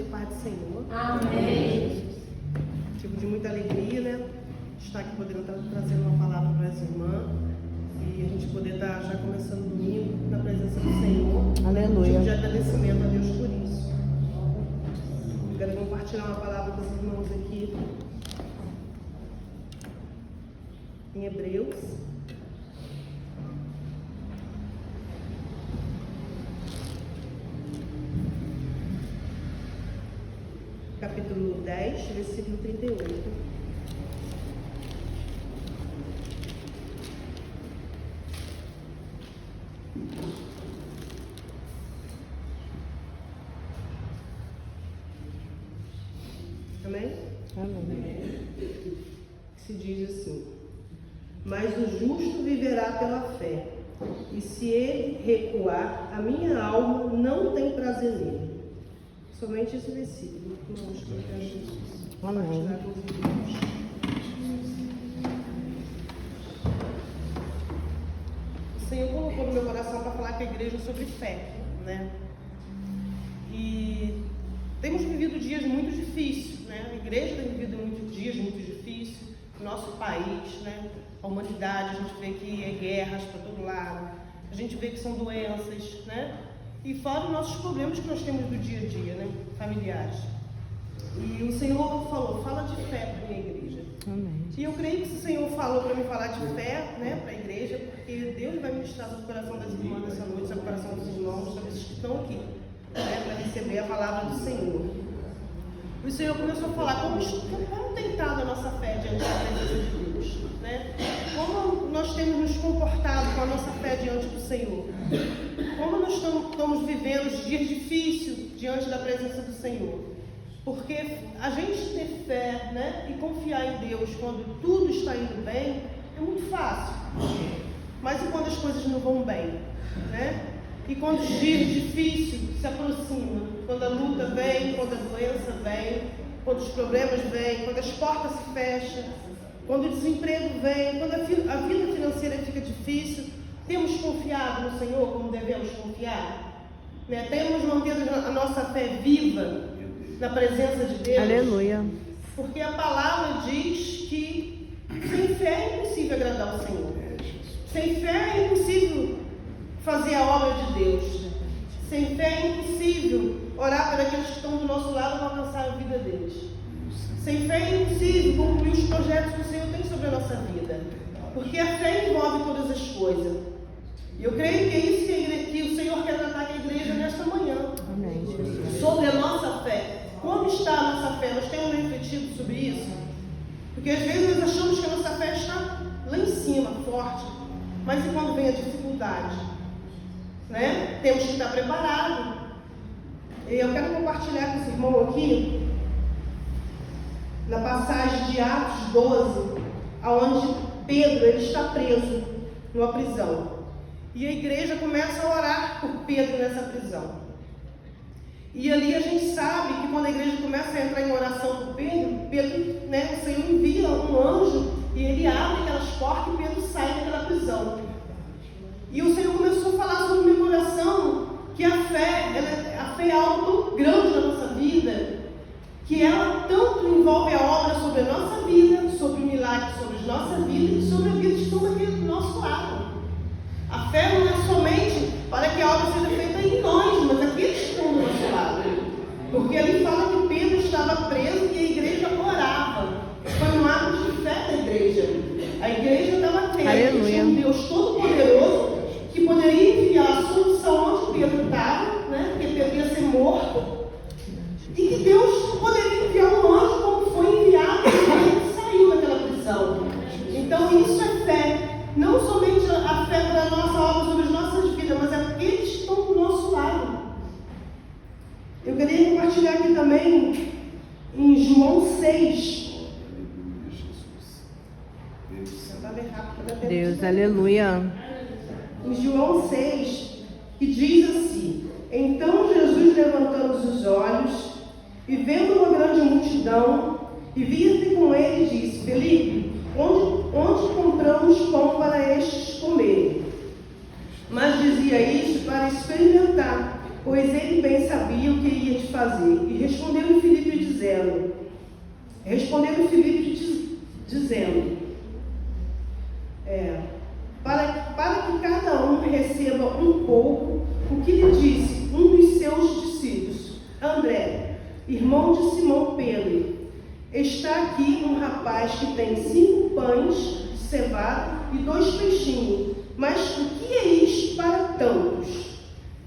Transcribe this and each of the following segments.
Paz do Senhor. Amém. Tipo de muita alegria, né? Estar aqui podendo estar trazendo uma palavra para essa irmã e a gente poder estar já começando o domingo na presença do Senhor. Aleluia. Tipo de agradecimento a Deus por isso. Quero compartilhar uma palavra com os irmãos aqui em Hebreus. Capítulo 10, versículo 38. Amém? Amém. Se diz assim: mas o justo viverá pela fé, e se ele recuar, a minha alma não tem prazer nele. Somente esse versículo. Vamos colocar Jesus. Amém. Compartilhar com os irmãos. O Senhor colocou no meu coração para falar com a igreja sobre fé, né? E temos vivido dias muito difíceis, né? A igreja tem vivido muitos dias muito difíceis. Nosso país, né? A humanidade, a gente vê que é guerras para todo lado. A gente vê que são doenças, né? E fora os nossos problemas que nós temos do dia a dia, né? Familiares. E o Senhor falou, fala de fé para a minha igreja. Amém. E eu creio que o Senhor falou para mim falar de fé, né, para a igreja, porque Deus vai ministrar sobre o coração das irmãs essa noite, sobre o coração dos irmãos, sobre esses que estão aqui, né, para receber a palavra do Senhor. E o Senhor começou a falar como tem estado a nossa fé diante da presença de Deus, né? Como nós temos nos comportado com a nossa fé diante do Senhor. Como nós estamos vivendo os dias difíceis diante da presença do Senhor. Porque a gente ter fé, né, e confiar em Deus quando tudo está indo bem é muito fácil. Mas e quando as coisas não vão bem, né? E quando os dias difíceis se aproximam, quando a luta vem, quando a doença vem, quando os problemas vêm, quando as portas se fecham, quando o desemprego vem, quando a vida financeira fica difícil, temos confiado no Senhor como devemos confiar? Né? Temos mantido a nossa fé viva na presença de Deus? Aleluia. Porque a palavra diz que sem fé é impossível agradar o Senhor. Sem fé é impossível fazer a obra de Deus. Sem fé é impossível orar por aqueles que estão do nosso lado para alcançar a vida deles. Sem fé é impossível concluir os projetos que o Senhor tem sobre a nossa vida. Porque a fé envolve todas as coisas. E eu creio que é isso que o Senhor quer tratar com a igreja nesta manhã. Amém, Jesus. Sobre a nossa fé. Como está a nossa fé? Nós temos refletido sobre isso? Porque às vezes nós achamos que a nossa fé está lá em cima, forte. Mas e quando vem a dificuldade? Né? Temos que estar preparados. E eu quero compartilhar com esse irmão aqui, na passagem de Atos 12, onde Pedro ele está preso numa prisão. E a igreja começa a orar por Pedro nessa prisão. E ali a gente sabe que quando a igreja começa a entrar em oração por Pedro, né, o Senhor envia um anjo e ele abre aquelas portas e Pedro sai daquela prisão. E o Senhor começou a falar sobre o meu coração que a fé é algo tão grande na nossa vida, que ela tanto envolve a obra sobre a nossa vida, sobre o milagre sobre a nossa vida e sobre a vida de todos aqueles do nosso lado. A fé não é somente para que a obra seja feita em nós, mas aqueles que estão do nosso lado. Porque ali fala que Pedro estava preso e a igreja orava. Foi um ato de fé da igreja. A igreja estava crendo que tinha um Deus todo-poderoso que poderia enviar a solução onde Pedro estava, né? Porque Pedro ia ser morto. E que Deus poderia enviar um anjo como foi enviado quando ele saiu daquela prisão. Então isso é fé. Não somente a fé para a nossa obra sobre as nossas vidas, mas aqueles que estão do nosso lado. Eu queria compartilhar aqui também em João 6. Deus, aleluia. Em João 6, que diz assim: então Jesus, levantando os olhos e vendo uma grande multidão, e via-se com ele, disse: Felipe, onde compramos pão para estes comerem? Mas dizia isso para experimentar pois ele bem sabia o que ia te fazer. E respondeu-lhe Filipe dizendo, para que cada um receba um pouco, o que lhe disse um dos seus discípulos, André, irmão de Simão Pedro, está aqui um rapaz que tem 5 pães de cevada e 2 peixinhos, mas o que é isto para tantos?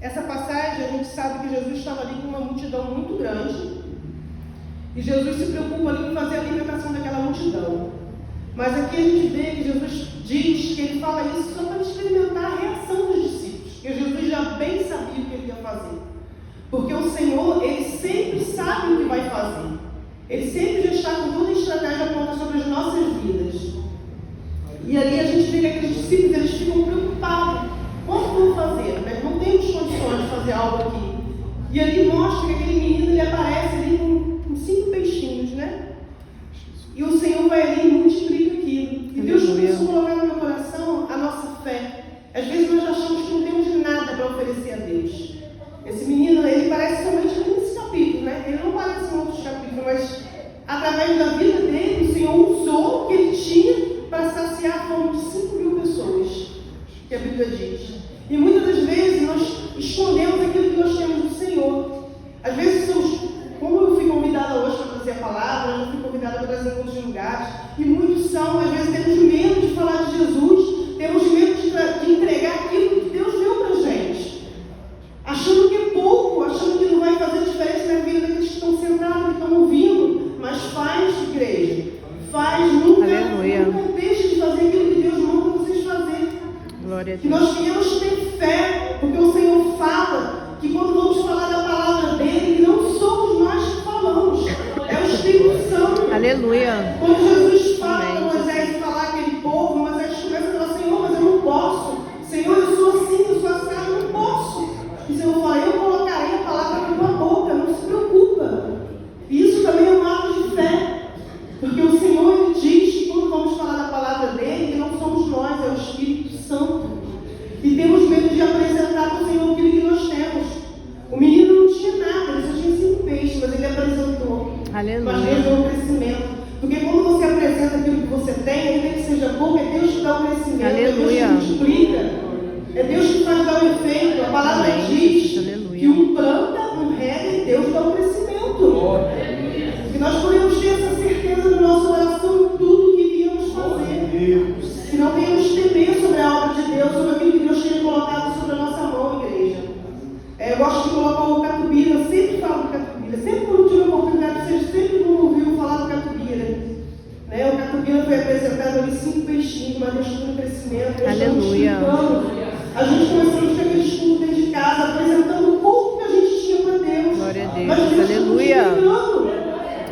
Essa passagem a gente sabe que Jesus estava ali com uma multidão muito grande e Jesus se preocupa ali em fazer a alimentação daquela multidão. Mas aqui a gente vê que Jesus diz que ele fala isso só para experimentar a reação dos discípulos, porque Jesus já bem sabia o que ele ia fazer, porque o Senhor, ele sempre sabe o que vai fazer, ele sempre já está com toda a estratégia pronta sobre as nossas vidas. E ali a gente vê que aqueles discípulos, eles ficam preocupados. Como vamos fazer? Né? Não temos condições de fazer algo aqui. E ali mostra que aquele menino, ele aparece ali com 5 peixinhos, né? E o Senhor vai ali e multiplica aquilo. E Deus começou a colocar no meu coração a nossa fé. Às vezes nós achamos que não temos nada para oferecer a Deus. Esse menino, ele parece somente nesse capítulo, né? Ele não parece em outros capítulos, mas através da vida dele, o Senhor usou o que ele tinha para saciar a fome de 5.000 pessoas, que a Bíblia diz. E muitas das vezes nós escondemos aquilo que nós temos do Senhor. Às vezes como eu fui convidada hoje para trazer a palavra, eu fui convidada para trazer em outros lugares, e muitos são, às vezes temos medo de falar de Jesus, temos medo de entregar aquilo que Deus deu para a gente, achando que é pouco, achando que não vai fazer diferença na vida daqueles que estão sentados, que estão ouvindo, mas faz, igreja, faz, nunca deixe de fazer aquilo que Deus manda vocês fazerem. Glória a Deus. Que nós tenhamos ter fé, porque o Senhor fala que quando vamos falar da palavra dele, não somos nós que falamos, é o Espírito Santo. Aleluia. Quando Jesus fala para Moisés falar aquele povo, Moisés começa a falar, Senhor, mas eu não posso. Senhor, eu sou assim, eu sou assado, eu não posso. E o Senhor fala, eu colocarei a palavra na tua boca, não se preocupa. E isso também é um ato de fé, porque o Senhor, ele diz que quando vamos falar da palavra dele, que não somos nós, é o Espírito Santo. E temos medo de apresentar para o Senhor aquilo que nós temos. O menino não tinha nada, ele só tinha 5 peixes, mas ele apresentou. Aleluia. Mas Deus deu um crescimento. Porque quando você apresenta aquilo que você tem, ainda que seja pouco, é Deus que dá o crescimento. Aleluia. É Deus que multiplica. É Deus que faz dar o efeito. A palavra diz que um planta, um rega e Deus dá o crescimento. E nós podemos ter essa certeza no nosso coração em tudo que viemos fazer. Que não venhamos temer sobre a obra de Deus, sobre aquilo que Deus tem colocado sobre a nossa mão, igreja. Eu gosto de colocar o Catubira, eu sempre falo do Catubira. Sempre quando tive a oportunidade, vocês sempre me ouviram falar do Catubira. Né? O Catubira foi apresentado ali 5 peixinhos, mas Deus está no crescimento. Aleluia. A gente começamos com aquele estudo dentro de casa, apresentando o pouco que a gente tinha para Deus. Glória a Deus. Mas Deus Aleluia.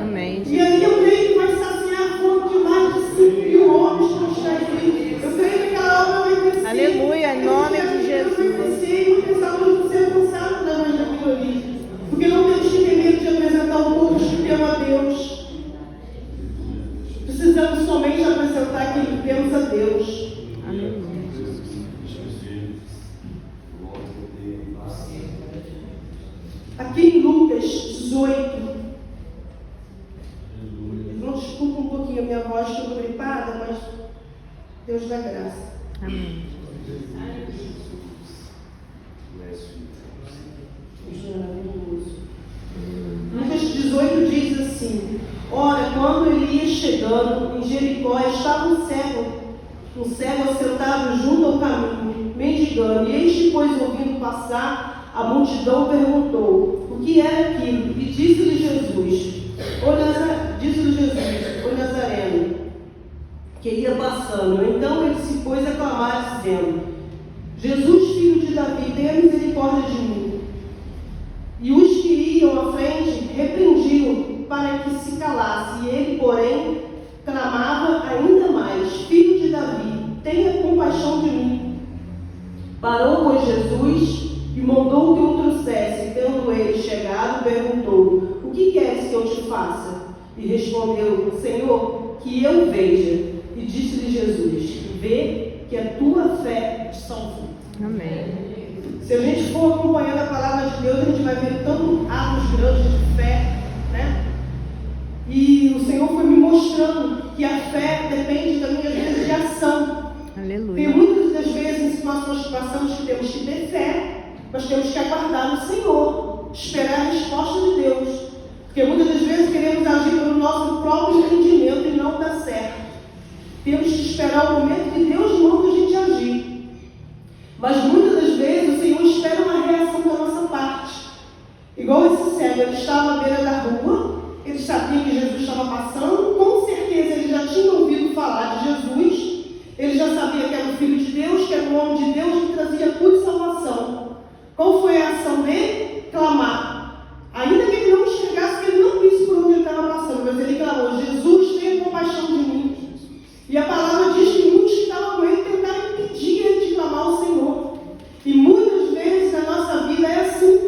Amém. E aí eu creio que vai saciar a fome de mais de 5.000 homens que estão aqui. Eu creio que aquela obra vai crescer. Aleluia, em nome de Jesus. Vai crescer e muitas almas vão ser alcançadas através daquilo ali. Porque não temos que ter medo de apresentar o povo que tem a Deus. Precisamos somente apresentar aquilo que temos a Deus. Aleluia. Aqui em Lucas 18. Não desculpa um pouquinho a minha voz, estou gripada, mas Deus dá graça. Amém. Lucas 18 diz assim: ora, quando ele ia chegando em Jericó, estava um cego assentado junto ao caminho, mendigando. E eis que, pois, ouvindo passar, a multidão perguntou o que era aquilo. E disse-lhe Jesus, o Nazareno, que ia passando. Então ele se pôs a clamar, dizendo: Jesus, filho de Davi, tenha misericórdia de mim. E os que iam à frente repreendiam para que se calasse. E ele, porém, clamava ainda mais: Filho de Davi, tenha compaixão de mim. Parou, pois, Jesus e mandou que o trouxesse. Tendo ele chegado, perguntou: O que queres que eu te faça? E respondeu: Senhor, que eu veja. E disse-lhe Jesus: Vê que a tua fé te salvou. Amém. Se a gente for acompanhando a palavra de Deus, a gente vai ver tanto atos grandes de fé, né? E o Senhor foi me mostrando que a fé depende também, às vezes, de ação. Aleluia. Tem muitas das vezes em situações que passamos que temos que ter fé, nós temos que aguardar no Senhor, esperar a resposta de Deus. Porque muitas das vezes queremos agir pelo nosso próprio entendimento e não dá certo. Temos que esperar o momento que Deus manda a gente agir. Mas muitas das vezes o Senhor espera uma reação da nossa parte. Igual esse cego, ele estava à beira da rua, ele sabia que Jesus estava passando, com certeza ele já tinha ouvido falar de Jesus, ele já sabia que era o Filho de Deus, que era o homem de Deus que trazia cura e salvação. Qual foi a ação dele? Clamar. Ainda que ele não enxergasse, que ele não visse por onde ele estava passando, mas ele clamou: Jesus, tenha compaixão de mim. E a palavra diz que muitos que estavam com ele tentaram impedir ele de clamar ao Senhor. E muitas vezes na nossa vida é assim.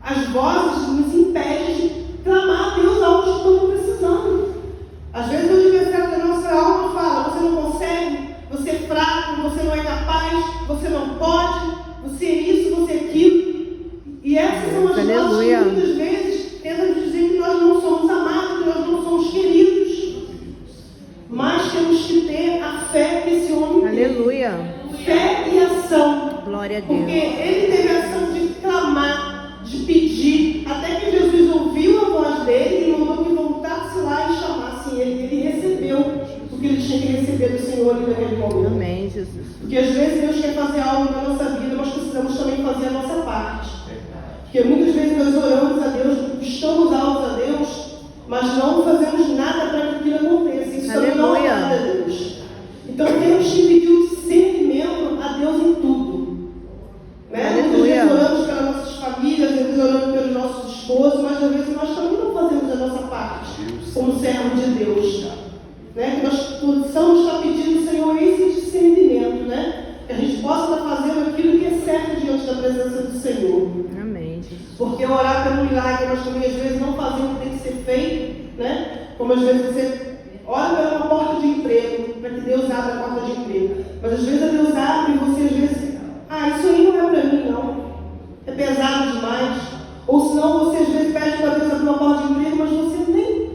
As vozes nos impedem de clamar a Deus algo que estamos precisando. Às vezes o adversário da nossa alma fala: você não consegue, você é fraco, você não é capaz, você não pode, você é isso, você é aquilo. E essas são as vozes que muitas vezes tentam dizer que nós não somos amados, que nós não somos queridos. Mas temos que ter a fé que esse homem teve. Aleluia. Fé e ação. Glória a Deus. Porque ele teve a ação de clamar, de pedir, até que Jesus ouviu a voz dele e mandou que voltasse lá e chamasse ele. Ele recebeu o que ele tinha que receber do Senhor ali naquele momento. Amém, Jesus. Porque às vezes Deus quer fazer algo na nossa vida, nós precisamos também fazer a nossa parte. Porque muitas vezes nós oramos a Deus, estamos altos a Deus, mas não fazemos nada para que aquilo aconteça. Isso também não agrada a Deus. Então temos que pedir o discernimento a Deus em tudo. Né? Muitas vezes oramos pelas nossas famílias, às vezes oramos pelos nossos esposos, mas às vezes nós também não fazemos a nossa parte como servo de Deus. Né? Que nós possamos estar pedindo ao Senhor esse discernimento, né? Que a gente possa estar fazendo aquilo que é certo diante da presença do Senhor. Amém, Jesus. Porque orar pelo milagre nós também às vezes não fazemos o que tem que ser feito, né? Como às vezes você ora pela porta de emprego, para que Deus abra a porta de emprego. Mas às vezes Deus abre e você às vezes, isso aí não é para mim não, é pesado demais. Ou senão você às vezes pede para Deus abrir uma porta de emprego, mas você nem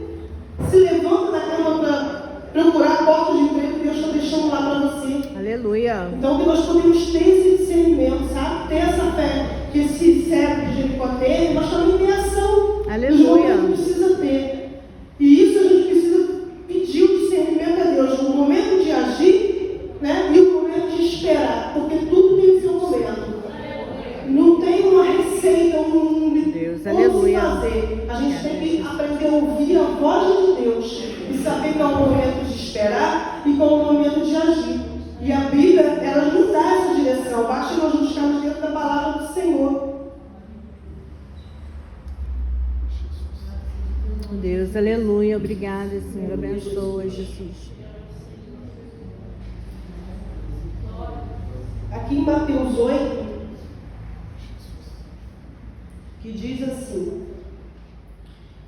se levanta da cama para procurar a porta de emprego que Deus está deixando lá para você. Aleluia. Então que nós podemos ter esse discernimento, sabe? Ter essa fé que esse servo de Jericó teve, mas também ter ação. Aleluia. A gente precisa ter. E isso a gente precisa pedir o discernimento a Deus no momento de agir, né? E o momento de esperar, porque tudo tem o seu momento. Não tem uma receita, Deus, como aleluia. fazer. A gente tem que aprender a ouvir a voz de Deus e saber qual é o momento de esperar e qual é o momento de agir. E a Bíblia, ela nos dá essa direção. Basta nós buscarmos dentro da palavra do Senhor. Deus, aleluia. Obrigada, Senhor. Abençoa, Jesus. Aqui em Mateus 8, que diz assim: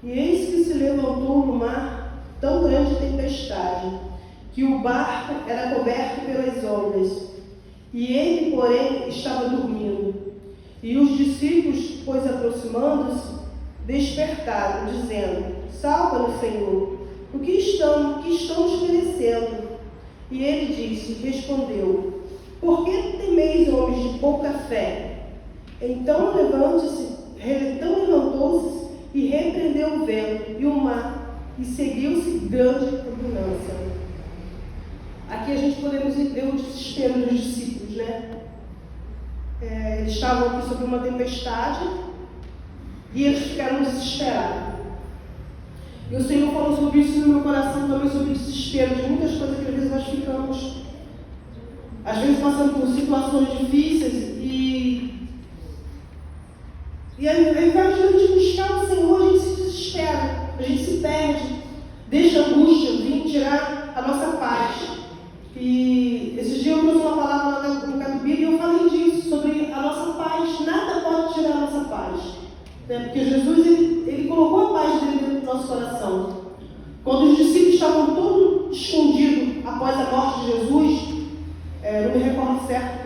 e eis que se levantou no mar tão grande tempestade, que o barco era coberto pelas ondas, e ele, porém, estava dormindo. E os discípulos, pois aproximando-se, despertaram, dizendo: salva-nos, Senhor, o que estamos perecendo? E ele respondeu: por que temeis, homens de pouca fé? Então levantou-se e repreendeu o vento e o mar, e seguiu-se grande turbulência. Aqui a gente podemos ver o desespero dos discípulos, né? Eles estavam aqui sob uma tempestade e eles ficaram desesperados. E o Senhor falou sobre isso no meu coração também, sobre o desespero de muitas coisas que às vezes nós ficamos, às vezes passando por situações difíceis e ao invés de a gente buscar o Senhor, a gente se desespera, a gente se perde, deixa a angústia vir tirar a nossa paz. E esses dias eu trouxe uma palavra lá no Catubi e eu falei disso, sobre a nossa paz. Nada pode tirar a nossa paz, né? Porque Jesus, ele colocou a paz dele dentro do nosso coração. Quando os discípulos estavam todos escondidos após a morte de Jesus, não me recordo certo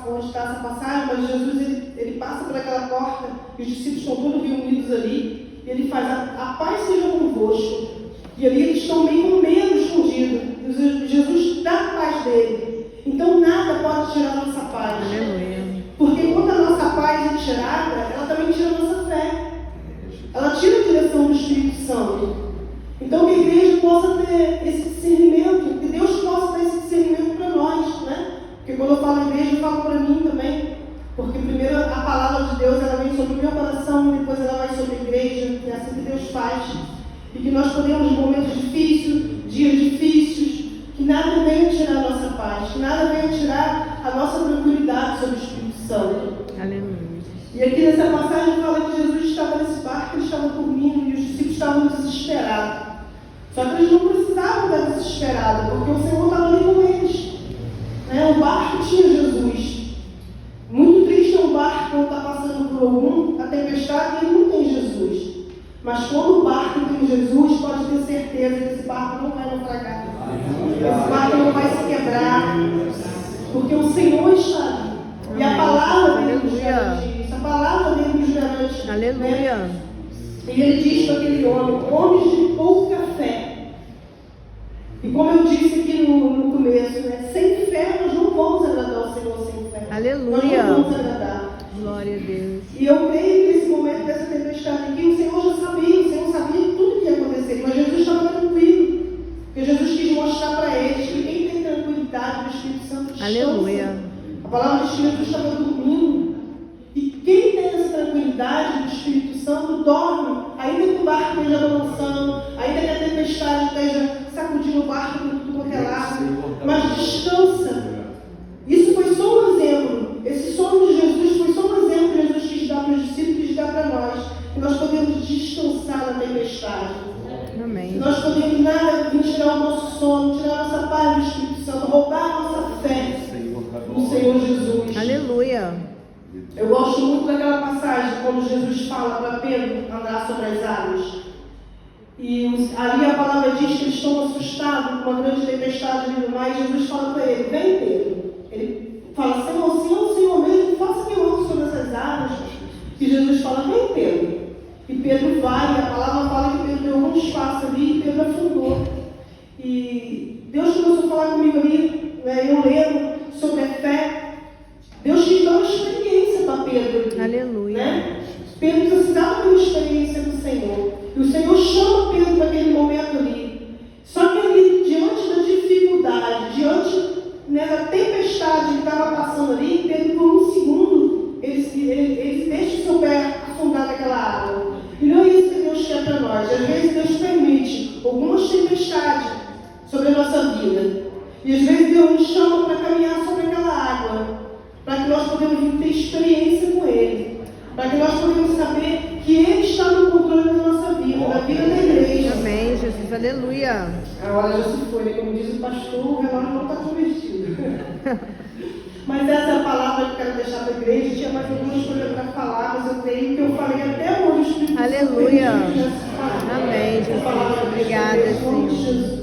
onde está essa passagem, mas Jesus ele passa por aquela porta e os discípulos estão todos reunidos ali. E ele faz: a paz seja convosco. E ali eles estão meio com medo escondido. E Jesus dá a paz dele. Então nada pode tirar a nossa paz. Aleluia. Porque quando a nossa paz é tirada, ela também tira a nossa fé. Ela tira a direção do Espírito Santo. Então que a igreja possa ter esse discernimento, que Deus possa ter esse discernimento para nós, né? Porque quando eu falo igreja, eu falo para mim também. Porque primeiro a palavra de Deus, ela vem sobre o meu coração, depois ela vai sobre a igreja, é assim que Deus faz. E que nós podemos, em momentos difíceis, dias difíceis, que nada venha tirar a nossa paz, que nada venha tirar a nossa tranquilidade sobre o Espírito Santo. Aleluia. E aqui nessa passagem fala que Jesus estava nesse barco, ele estava dormindo e os discípulos estavam desesperados. Só que eles não precisavam estar desesperados, porque o Senhor estava ali com eles. Né? O barco tinha Jesus. Muito triste é um barco quando está passando por a tempestade e ele não tem Jesus. Mas quando o barco tem Jesus, pode ter certeza que esse barco não vai naufragar. Esse barco não vai se quebrar, porque o Senhor está ali. E a palavra dele nos garante isso. A palavra dele nos garante. Aleluia. Né? E ele diz para aquele homem: homens de pouca fé. E como eu disse aqui no começo, né? Sem fé nós não vamos agradar o Senhor sem fé. Aleluia. Nós não vamos agradar. Glória a Deus. E eu creio que nesse momento dessa tempestade aqui, o Senhor já sabia, o Senhor sabia tudo que ia acontecer, mas Jesus estava tranquilo. Porque Jesus quis mostrar para eles que quem tem tranquilidade do Espírito Santo descansa. Aleluia. A palavra diz que Jesus estava dormindo. E quem tem essa tranquilidade do Espírito Santo dorme, ainda que o barco esteja balançando, ainda que a tempestade esteja sacudindo o barco por tudo quanto é lado, mas descansa. Isso foi só um exemplo. Esse sono de Jesus foi só um exemplo que Jesus quis dar para os discípulos e quis dar para nós. Que nós podemos descansar na tempestade. Amém. Que nós podemos nada vir tirar o nosso sono, tirar a nossa paz do Espírito Santo, roubar a nossa fé no Senhor Jesus. Aleluia. Eu gosto muito daquela passagem quando Jesus fala para Pedro andar sobre as águas. E ali a palavra diz que eles estão assustados com uma grande tempestade ali no mar. E Jesus fala para ele: vem, Pedro. Ele fala: Senhor, se é o Senhor mesmo, faça que eu ande sobre essas águas. E Jesus fala: vem, Pedro. E Pedro vai, e a palavra fala que Pedro deu um espaço ali e Pedro afundou. E Deus começou a falar comigo ali, né, eu lendo sobre a fé. Deus quis dar uma experiência para Pedro ali. Aleluia. Né? Pedro precisava ter uma experiência do Senhor. E o Senhor chama Pedro naquele momento ali. Só que ali, diante da dificuldade, diante, né, da tempestade que estava passando ali, Pedro, por um segundo, ele deixa o seu pé afundar naquela água. E não é isso que Deus quer para nós. Às vezes Deus permite algumas tempestades sobre a nossa vida. E às vezes Deus nos chama para caminhar sobre aquela água, para que nós podemos ter experiência com Ele, para que nós podemos saber que Ele está no controle da nossa vida, da vida da igreja. Amém, Jesus. Aleluia. A hora já se foi, né? Como diz o pastor, o relógio não está convertido. Mas essa é a palavra que eu quero deixar para a igreja. Tinha mais algumas coisas para falar, mas eu creio que eu falei até hoje. Aleluia. Amém, Jesus. Obrigada, Senhor.